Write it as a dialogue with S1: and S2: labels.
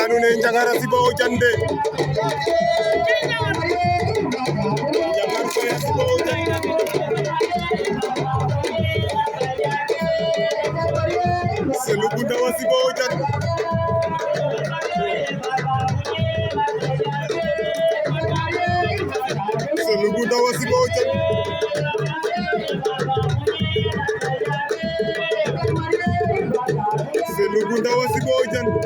S1: anu ne Njagara Siba Ojande Njagara Siba Ojande Selugunda wa Siba Ojande Selugunda wa Siba Ojande Selugunda wa Siba Ojande